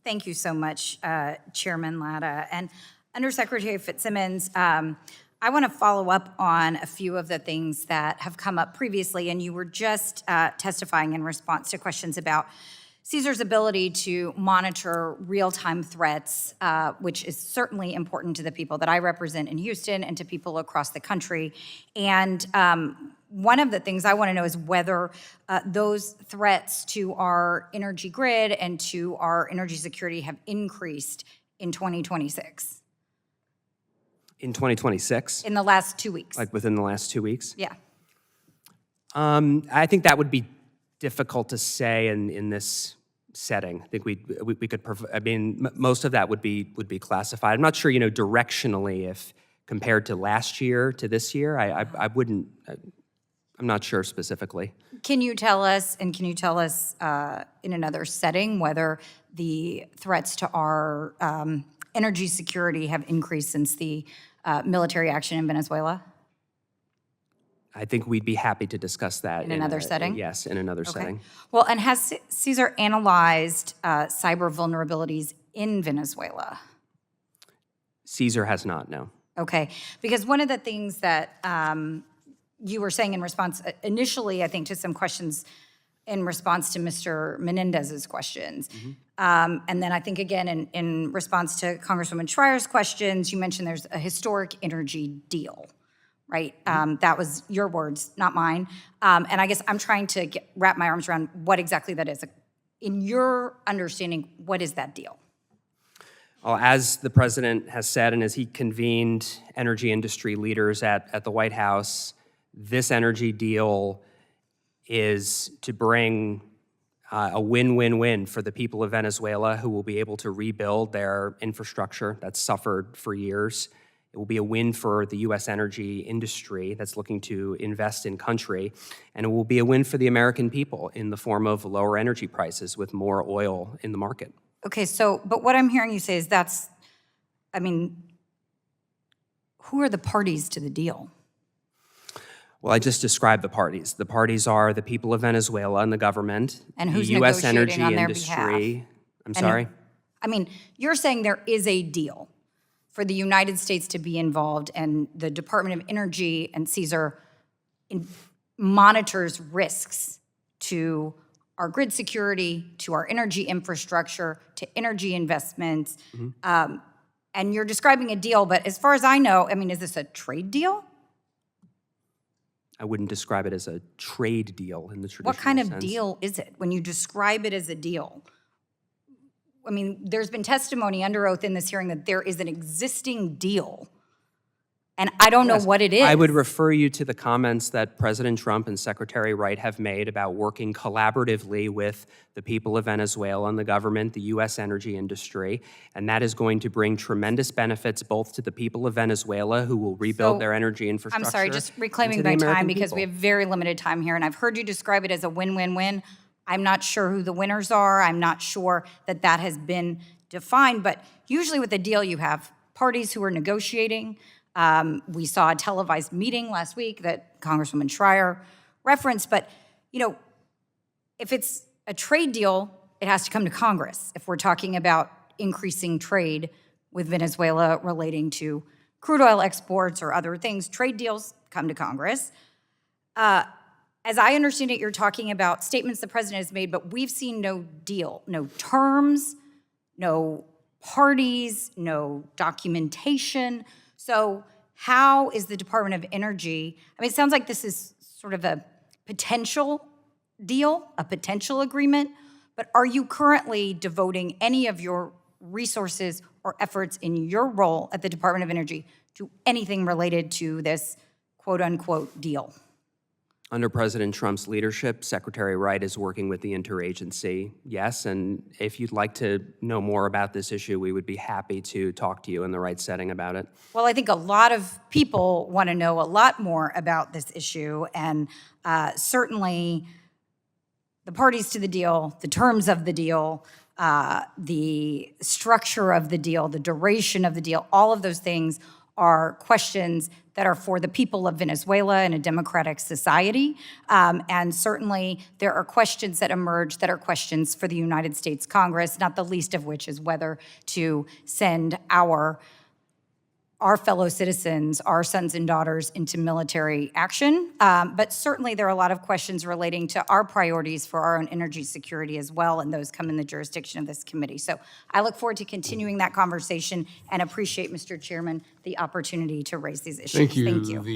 Thank you so much, Chairman Latta. And Undersecretary Fitzsimmons, I want to follow up on a few of the things that have come up previously, and you were just testifying in response to questions about Caesar's ability to monitor real-time threats, which is certainly important to the people that I represent in Houston and to people across the country. And one of the things I want to know is whether those threats to our energy grid and to our energy security have increased in 2026. In 2026? In the last 2 weeks. Like within the last 2 weeks? Yeah. I think that would be difficult to say in this setting. I think we could, I mean, most of that would be classified. I'm not sure, directionally if compared to last year to this year, I wouldn't, I'm not sure specifically. Can you tell us, and can you tell us in another setting whether the threats to our energy security have increased since the military action in Venezuela? I think we'd be happy to discuss that. In another setting? Yes, in another setting. Well, and has Caesar analyzed cyber vulnerabilities in Venezuela? Caesar has not, no. Okay, because one of the things that you were saying in response, initially, I think, to some questions in response to Mr. Menendez's questions, and then I think, again, in response to Congresswoman Schreier's questions, you mentioned there's a historic energy deal, right? That was your words, not mine. And I guess I'm trying to wrap my arms around what exactly that is. In your understanding, what is that deal? Well, as the president has said, and as he convened energy industry leaders at the White House, this energy deal is to bring a win-win-win for the people of Venezuela, who will be able to rebuild their infrastructure that's suffered for years. It will be a win for the U.S. energy industry that's looking to invest in country, and it will be a win for the American people in the form of lower energy prices with more oil in the market. Okay, so, but what I'm hearing you say is that's, I mean, who are the parties to the deal? Well, I just described the parties. The parties are the people of Venezuela and the government, and who's the U.S. energy on their industry. behalf? I'm sorry? I mean, you're saying there is a deal for the United States to be involved, and the Department of Energy and Caesar monitors risks to our grid security, to our energy infrastructure, to energy investments. And you're describing a deal, but as far as I know, I mean, is this a trade deal? I wouldn't describe it as a trade deal in the traditional What kind of sense. deal is it when you describe it as a deal? I mean, there's been testimony under oath in this hearing that there is an existing deal, and I don't know what it is. I would refer you to the comments that President Trump and Secretary Wright have made about working collaboratively with the people of Venezuela and the government, the U.S. energy industry, and that is going to bring tremendous benefits both to the people of Venezuela, who will rebuild their energy infrastructure. I'm sorry, just reclaiming my time because we have very limited time here, and I've heard you describe it as a win-win-win. I'm not sure who the winners are. I'm not sure that that has been defined, but usually with a deal you have parties who are negotiating. We saw a televised meeting last week that Congresswoman Schreier referenced, but if it's a trade deal, it has to come to Congress. If we're talking about increasing trade with Venezuela relating to crude oil exports or other things, trade deals come to Congress. As I understand it, you're talking about statements the president has made, but we've seen no deal, no terms, no parties, no documentation. So how is the Department of Energy, I mean, it sounds like this is sort of a potential deal, a potential agreement, but are you currently devoting any of your resources or efforts in your role at the Department of Energy to anything related to this quote-unquote deal? Under President Trump's leadership, Secretary Wright is working with the interagency, yes, and if you'd like to know more about this issue, we would be happy to talk to you in the right setting about it. Well, I think a lot of people want to know a lot more about this issue, and certainly the parties to the deal, the terms of the deal, the structure of the deal, the duration of the deal, all of those things are questions that are for the people of Venezuela in a democratic society. And certainly there are questions that emerge that are questions for the United States Congress, not the least of which is whether to send our fellow citizens, our sons and daughters, into military action. But certainly there are a lot of questions relating to our priorities for our own energy security as well, and those come in the jurisdiction of this committee. So I look forward to continuing that conversation and appreciate, Mr. Chairman, the opportunity to raise these issues. Thank you. Thank you.